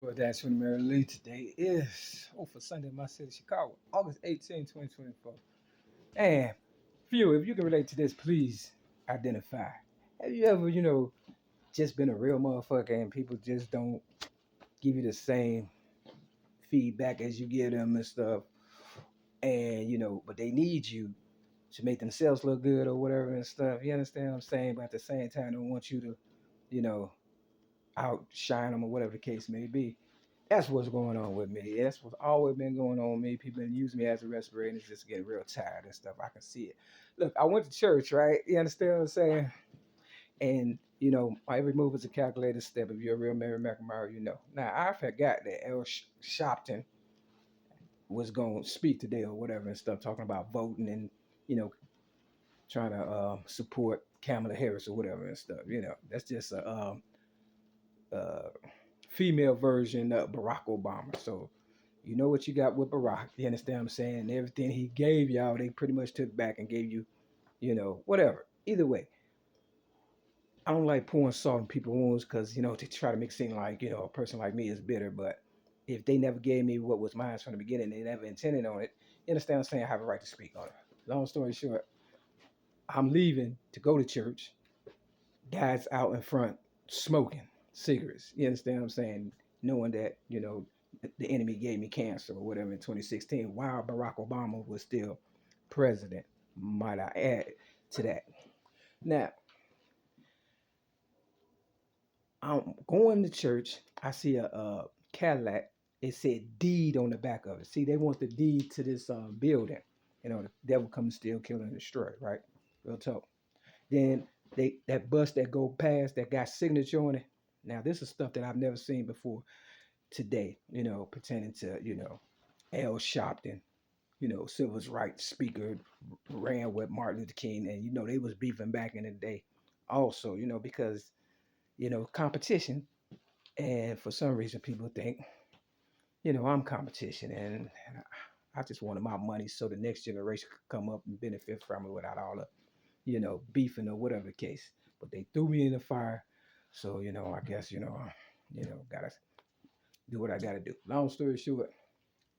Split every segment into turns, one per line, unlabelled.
Well, that's from Mary Lee. Today is, for Sunday in my city, Chicago, August 18, 2024. And few, if you can relate to this, please identify. Have you ever, just been a real motherfucker and people just don't give you the same feedback as you give them and stuff? And, but they need you to make themselves look good or whatever and stuff. You understand what I'm saying? But at the same time, they don't want you to, you know, outshine them or whatever the case may be. That's what's going on with me. That's what's always been going on with me. People been using me as a respirator and it's just getting real tired and stuff. I can see it. Look, I went to church, right? You understand what I'm saying? And my every move is a calculated step. If you're a real Mary McNamara, you know. Now I forgot that Sharpton was going to speak today or whatever and stuff, talking about voting and you know trying to support Kamala Harris or whatever and stuff. That's just a uh, female version of Barack Obama. So you know what you got with Barack. You understand what I'm saying? Everything he gave y'all, they pretty much took back and gave you, whatever. Either way, I don't like pouring salt in people's wounds because, they try to make it seem like, a person like me is bitter. But if they never gave me what was mine from the beginning, they never intended on it, you understand what I'm saying? I have a right to speak on it. Long story short, I'm leaving to go to church. Guys out in front smoking cigarettes. You understand what I'm saying? Knowing that, the enemy gave me cancer or whatever in 2016 while Barack Obama was still president, might I add to that. Now, I'm going to church. I see a Cadillac. It said deed on the back of it. See, they want the deed to this building. The devil come to steal, kill, and destroy, right? Real talk. Then that bus that go past that got signature on it. Now this is stuff that I've never seen before today. Pertaining to L. Sharpton, civil rights speaker, ran with Martin Luther King, and they was beefing back in the day. Also, because competition, and for some reason people think I'm competition, and I just wanted my money so the next generation could come up and benefit from it without all the beefing or whatever the case. But they threw me in the fire. So, I guess, gotta do what I gotta do. Long story short,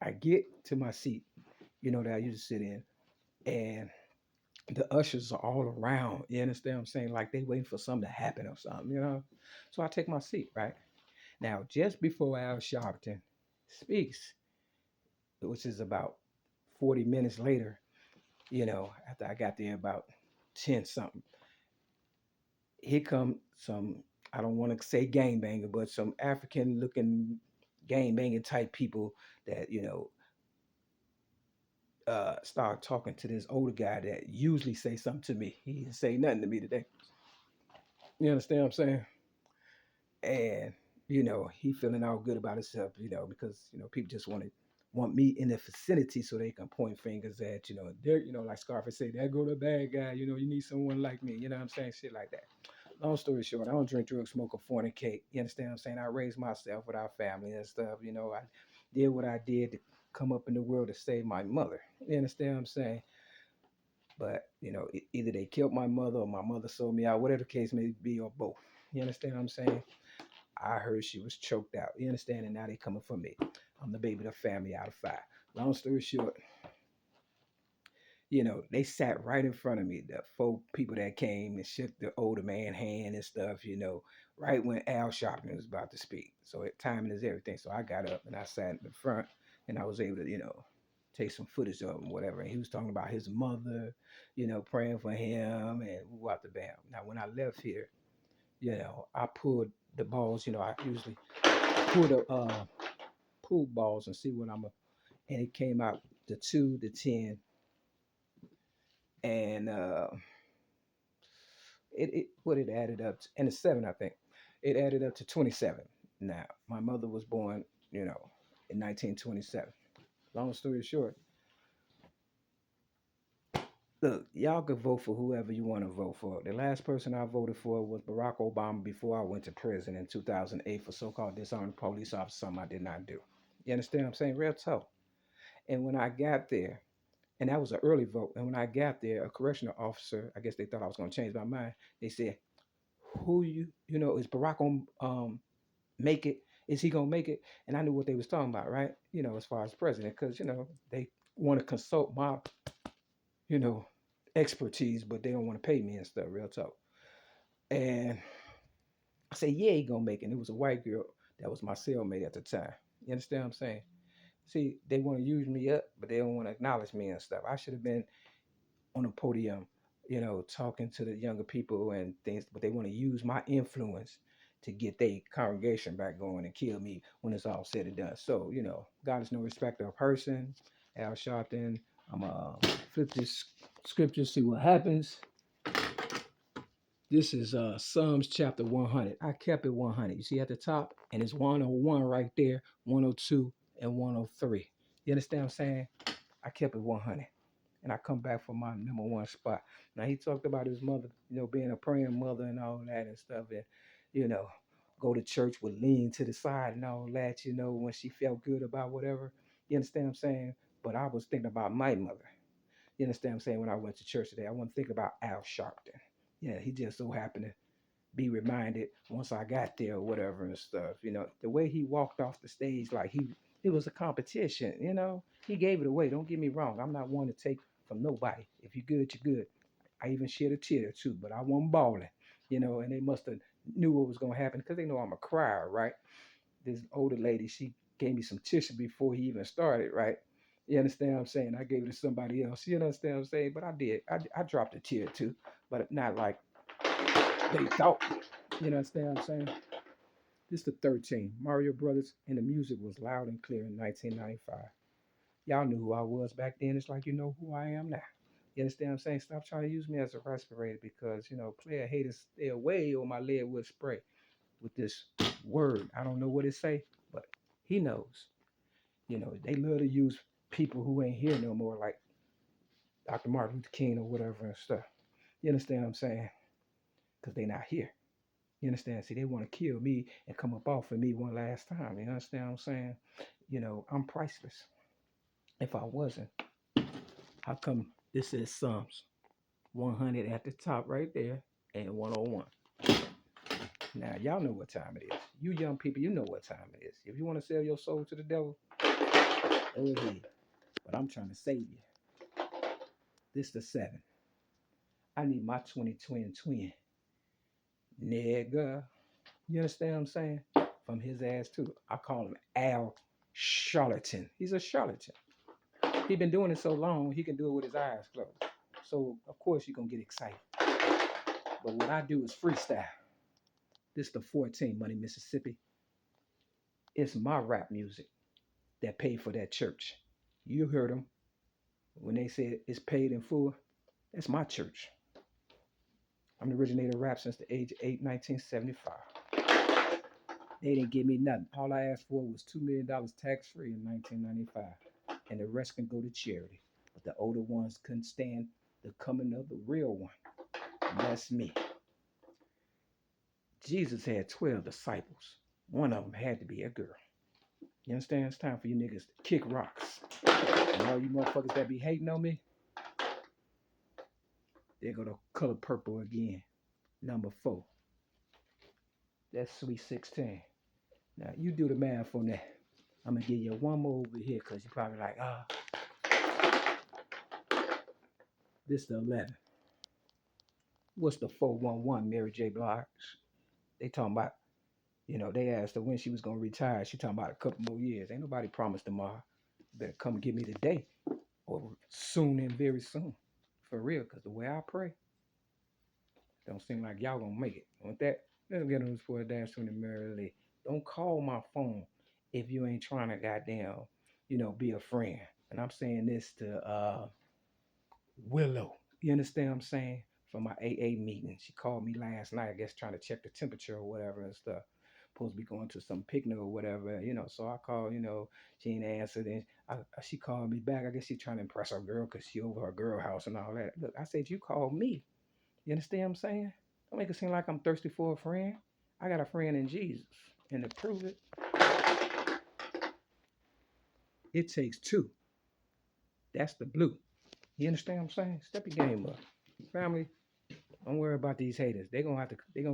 I get to my seat, that I used to sit in, and the ushers are all around. You understand what I'm saying? Like they waiting for something to happen or something. So I take my seat, right? Now, just before Al Sharpton speaks, which is about 40 minutes later, after I got there about 10 something, here come some, I don't want to say gangbanger, but some African looking gangbanging type people that start talking to this older guy that usually say something to me. He didn't say nothing to me today. You understand what I'm saying? And he feeling all good about himself, because people just want me in the vicinity so they can point fingers at they're like Scarface say, there go the bad guy. You need someone like me. You know what I'm saying? Shit like that. Long story short, I don't drink, drugs, smoke, or fornicate. You understand what I'm saying? I raised myself without family and stuff. I did what I did to come up in the world to save my mother. You understand what I'm saying? But, either they killed my mother or my mother sold me out, whatever the case may be, or both. You understand what I'm saying? I heard she was choked out. You understand? And now they coming for me. I'm the baby of the family out of five. Long story short, they sat right in front of me. The four people that came and shook the older man hand and stuff, right when Al Sharpton was about to speak. So timing is everything. So I got up and I sat in the front and I was able to, take some footage of him, whatever. And he was talking about his mother, praying for him and what the bam. Now when I left here, I pulled the balls, I usually pull the pool balls and see what and it came out the 2, the 10, and it what it added up to, and the 7, I think. It added up to 27. Now, my mother was born, in 1927. Long story short, look, y'all could vote for whoever you want to vote for. The last person I voted for was Barack Obama before I went to prison in 2008 for so-called disarmed police officer, something I did not do. You understand what I'm saying? Real tough. And when I got there, and that was an early vote, and when I got there, a correctional officer, I guess they thought I was going to change my mind. They said, "Who is Barack on make it?" Is he gonna make it? And I knew what they was talking about, right? As far as president, because they want to consult my, you know, expertise, but they don't want to pay me and stuff. Real talk. And I said, yeah, he gonna make it. And it was a white girl that was my cellmate at the time. You understand what I'm saying? See, they want to use me up, but they don't want to acknowledge me and stuff. I should have been on a podium, talking to the younger people and things, but they want to use my influence to get their congregation back going and kill me when it's all said and done. So, God is no respecter of person. Al Sharpton, I'm flip this scripture, see what happens. This is Psalms chapter 100. I kept it 100. You see at the top, and it's 101 right there, 102 and 103. You understand what I'm saying? I kept it 100. And I come back for my number one spot. Now he talked about his mother, being a praying mother and all that and stuff, and you know, go to church would lean to the side and all that, when she felt good about whatever. You understand what I'm saying? But I was thinking about my mother. You understand what I'm saying? When I went to church today, I wasn't thinking about Al Sharpton. Yeah, he just so happened to be reminded once I got there or whatever and stuff. The way he walked off the stage, like it was a competition. He gave it away. Don't get me wrong. I'm not one to take from nobody. If you're good, you're good. I even shed a tear too, but I wasn't balling. And they must have knew what was gonna happen because they know I'm a crier, right? This older lady, she gave me some tissue before he even started, right? You understand what I'm saying? I gave it to somebody else. You understand what I'm saying? But I did. I dropped a tear too, but not like they thought. You understand what I'm saying? This is the 13. Mario Brothers, and the music was loud and clear in 1995. Y'all knew who I was back then. It's like you know who I am now. You understand what I'm saying? Stop trying to use me as a respirator because, player haters stay away or my leg will spray with this word. I don't know what it say, but he knows. They love to use people who ain't here no more, like Dr. Martin Luther King or whatever and stuff. You understand what I'm saying? Because they not here. You understand? See, they want to kill me and come up off of me one last time. You understand what I'm saying? I'm priceless. If I wasn't, how come this is Psalms 100 at the top right there and 101? Now, y'all know what time it is. You young people, you know what time it is. If you want to sell your soul to the devil, go ahead. But I'm trying to save you. This the 7. I need my 2020 twin. Nigga. You understand what I'm saying? From his ass too. I call him Al Charlatan. He's a charlatan. He been doing it so long, he can do it with his eyes closed. So of course you're gonna get excited. But what I do is freestyle. This the 14, Money, Mississippi. It's my rap music that paid for that church. You heard them when they said it's paid in full. That's my church. I'm the originator of rap since the age of 8, 1975. They didn't give me nothing. All I asked for was $2 million tax free in 1995, and the rest can go to charity. But the older ones couldn't stand the coming of the real one. And that's me. Jesus had 12 disciples. One of them had to be a girl. You understand? It's time for you niggas to kick rocks. And all you motherfuckers that be hating on me, they go to color purple again. Number 4. That's Sweet 16. Now you do the math on that. I'm gonna give you one more over here because you're probably like, this the 11. What's the 411, Mary J. Blige? They talking about, they asked her when she was gonna retire. She talking about a couple more years. Ain't nobody promised tomorrow. Better come get me today or soon and very soon. For real, because the way I pray, don't seem like y'all gonna make it. With that, let's get on this for a dance to the merrily. Don't call my phone if you ain't trying to goddamn, be a friend. And I'm saying this to Willow. You understand what I'm saying? From my AA meeting. She called me last night, I guess trying to check the temperature or whatever and stuff. Supposed to be going to some picnic or whatever, So I called, she ain't answered. And she called me back. I guess she trying to impress her girl because she over her girl house and all that. Look, I said, you called me. You understand what I'm saying? Don't make it seem like I'm thirsty for a friend. I got a friend in Jesus. And to prove it, it takes 2. That's the blue. You understand what I'm saying? Step your game up. Family, Don't worry about these haters. They gonna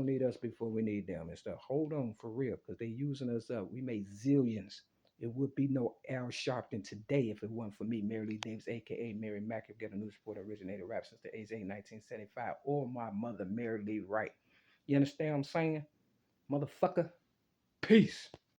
need us before we need them and stuff. Hold on for real, because they using us up. We made zillions. It would be no Al Sharpton today if it wasn't for me, Mary Lee Davis, aka Mary Mack, who get a new sport originated rap since the age of 1975, or my mother, Mary Lee Wright. You understand what I'm saying? Motherfucker. Peace.